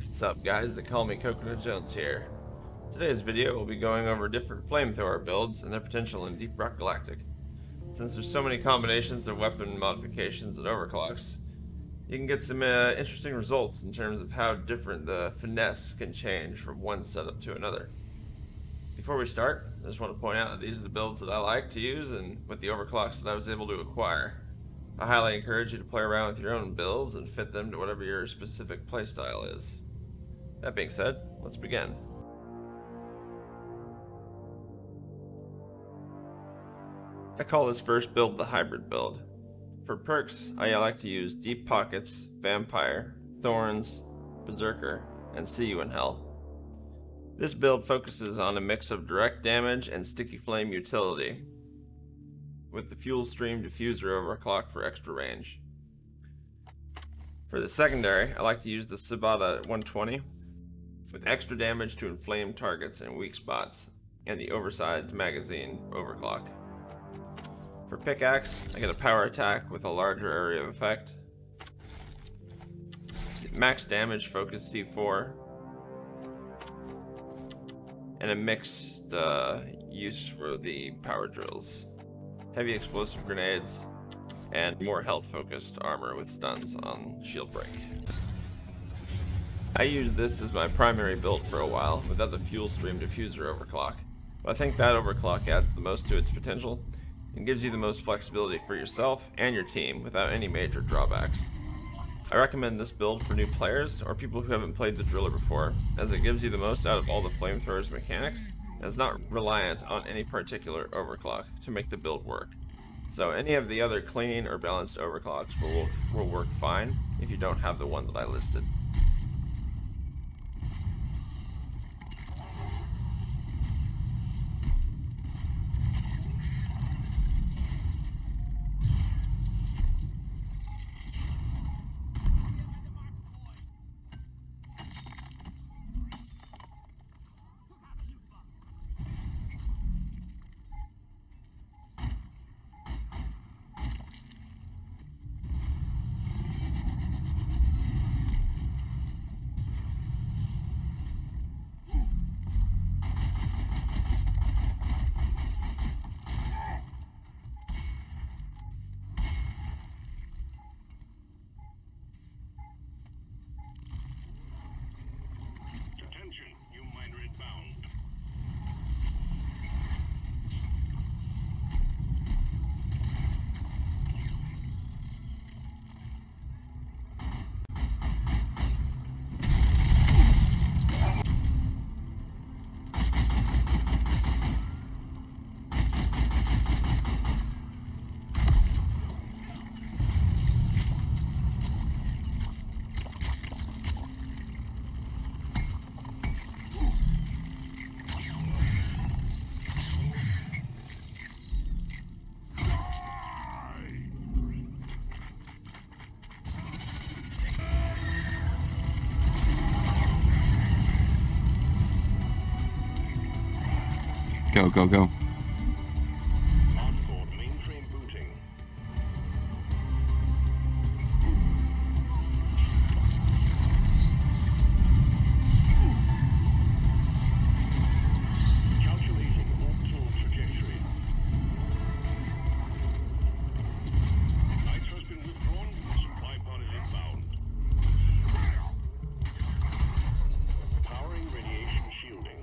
What's up guys, they call me Coconut Jones here. Today's video will be going over different flamethrower builds and their potential in Deep Rock Galactic. Since there's so many combinations of weapon modifications and overclocks, you can get some interesting results in terms of how different the finesse can change from one setup to another. Before we start, I just want to point out that these are the builds that I like to use and with the overclocks that I was able to acquire. I highly encourage you to play around with your own builds and fit them to whatever your specific playstyle is. That being said, let's begin. I call this first build the hybrid build. For perks, I like to use Deep Pockets, Vampire, Thorns, Berserker, and See You in Hell. This build focuses on a mix of direct damage and sticky flame utility, with the Fuel Stream Diffuser overclock for extra range. For the secondary, I like to use the Sabata 120, with extra damage to inflame targets and weak spots, and the oversized magazine overclock. For pickaxe, I get a power attack with a larger area of effect, max damage focus C4, and a mixed use for the power drills, heavy explosive grenades, and more health focused armor with stuns on shield break. I used this as my primary build for a while without the Fuel Stream Diffuser overclock, but I think that overclock adds the most to its potential and gives you the most flexibility for yourself and your team without any major drawbacks. I recommend this build for new players or people who haven't played the driller before, as it gives you the most out of all the flamethrower's mechanics and is not reliant on any particular overclock to make the build work. So any of the other clean or balanced overclocks will work fine if you don't have the one that I listed. Go, go, go. Onboard mainframe booting. Calculating orbital trajectory. Lights has been withdrawn. Supply pod is inbound. Powering radiation shielding.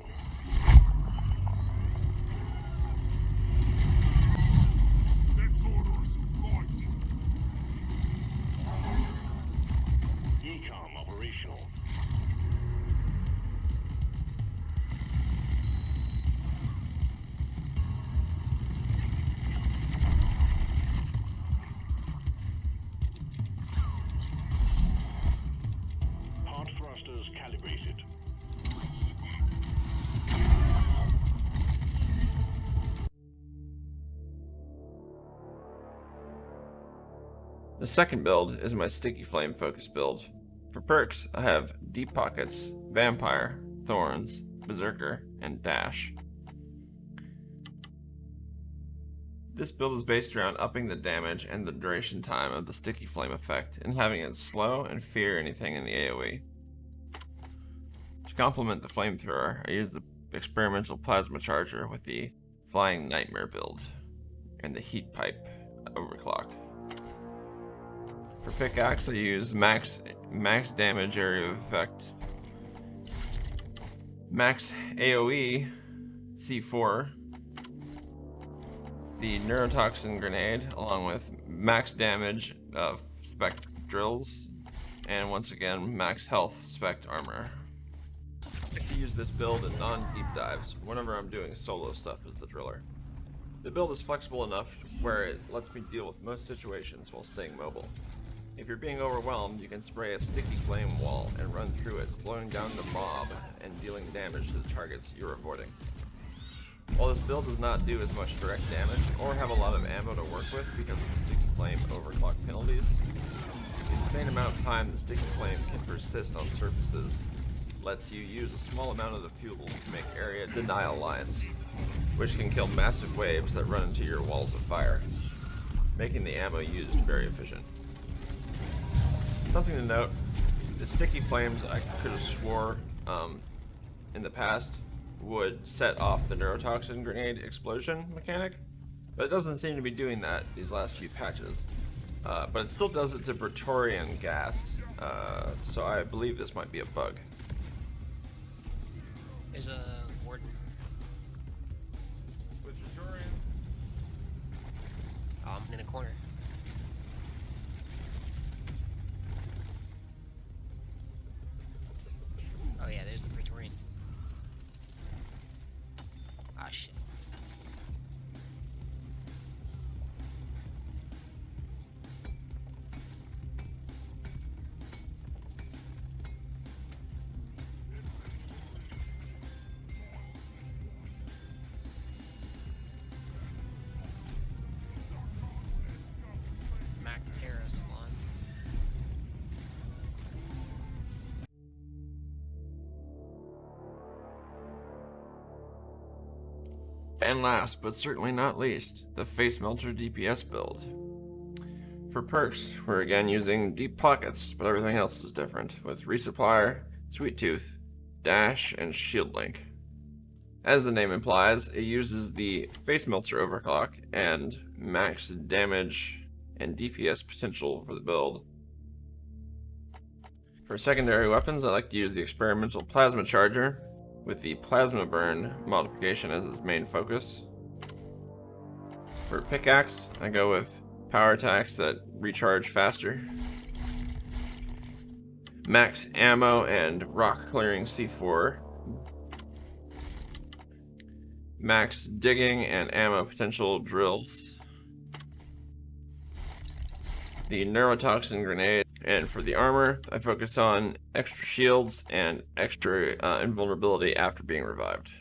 Ecom operational. Pod thrusters calibrated. The second build is my Sticky Flame focus build. For perks, I have Deep Pockets, Vampire, Thorns, Berserker, and Dash. This build is based around upping the damage and the duration time of the sticky flame effect and having it slow and fear anything in the AoE. To complement the flamethrower, I use the experimental plasma charger with the flying nightmare build and the heat pipe overclock. For pickaxe, I use max damage area of effect, max AoE C4, the neurotoxin grenade, along with max damage of spec drills, and once again max health spec armor. I like to use this build in non-deep dives whenever I'm doing solo stuff as the driller. The build is flexible enough where it lets me deal with most situations while staying mobile. If you're being overwhelmed, you can spray a sticky flame wall and run through it, slowing down the mob and dealing damage to the targets you're avoiding. While this build does not do as much direct damage or have a lot of ammo to work with because of the sticky flame overclock penalties, the insane amount of time the sticky flame can persist on surfaces lets you use a small amount of the fuel to make area denial lines, which can kill massive waves that run into your walls of fire, making the ammo used very efficient. Something to note, the sticky flames I could have swore in the past would set off the neurotoxin grenade explosion mechanic, but it doesn't seem to be doing that these last few patches. But it still does it to Praetorian gas, so I believe this might be a bug. There's a warden. With Praetorians? Oh, I'm in a corner. Oh yeah, there's the Praetorian. Ah shit. Mac Terra spawn. And last, but certainly not least, the Face Melter DPS build. For perks, we're again using Deep Pockets, but everything else is different, with Resupplier, Sweet Tooth, Dash, and Shield Link. As the name implies, it uses the Face Melter overclock and max damage and DPS potential for the build. For secondary weapons, I like to use the experimental plasma charger with the plasma burn modification as its main focus. For pickaxe, I go with power attacks that recharge faster, max ammo and rock clearing C4, max digging and ammo potential drills, the neurotoxin grenade, and for the armor, I focus on extra shields and extra invulnerability after being revived.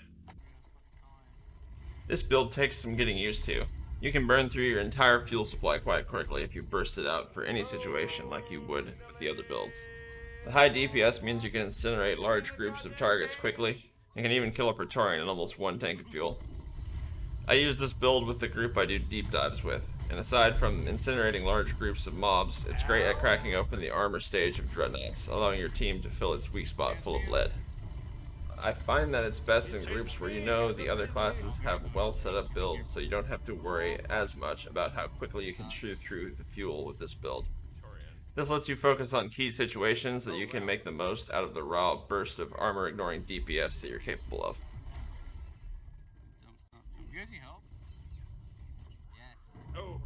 This build takes some getting used to. You can burn through your entire fuel supply quite quickly if you burst it out for any situation like you would with the other builds. The high DPS means you can incinerate large groups of targets quickly, and can even kill a Praetorian in almost one tank of fuel. I use this build with the group I do deep dives with, and aside from incinerating large groups of mobs, it's great at cracking open the armor stage of dreadnoughts, allowing your team to fill its weak spot full of lead. I find that it's best in groups where you know the other classes have well set up builds, so you don't have to worry as much about how quickly you can chew through the fuel with this build. This lets you focus on key situations that you can make the most out of the raw burst of armor ignoring DPS that you're capable of. You guys need help? Yes. Oh.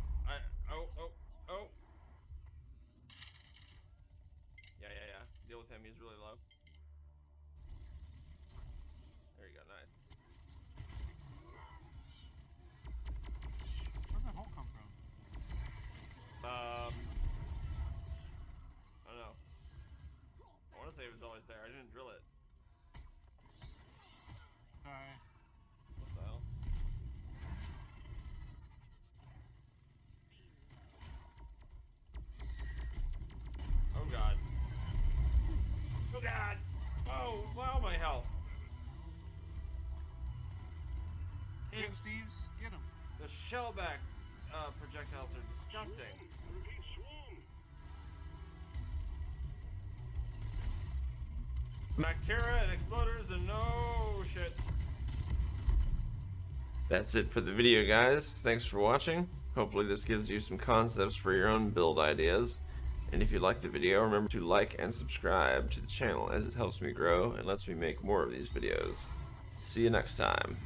Yeah. Deal with him, he's really low. There you go, nice. Where'd that hole come from? I don't know. I want to say it was always there. I didn't drill it. Sorry. What the hell? Oh god. Oh god! Oh, wow, my health! Get him, Steves. Get him. The shellback projectiles are disgusting. Repeat swarm. Bacteria and exploders and no shit. That's it for the video, guys. Thanks for watching. Hopefully this gives you some concepts for your own build ideas. And if you like the video, remember to like and subscribe to the channel as it helps me grow and lets me make more of these videos. See you next time.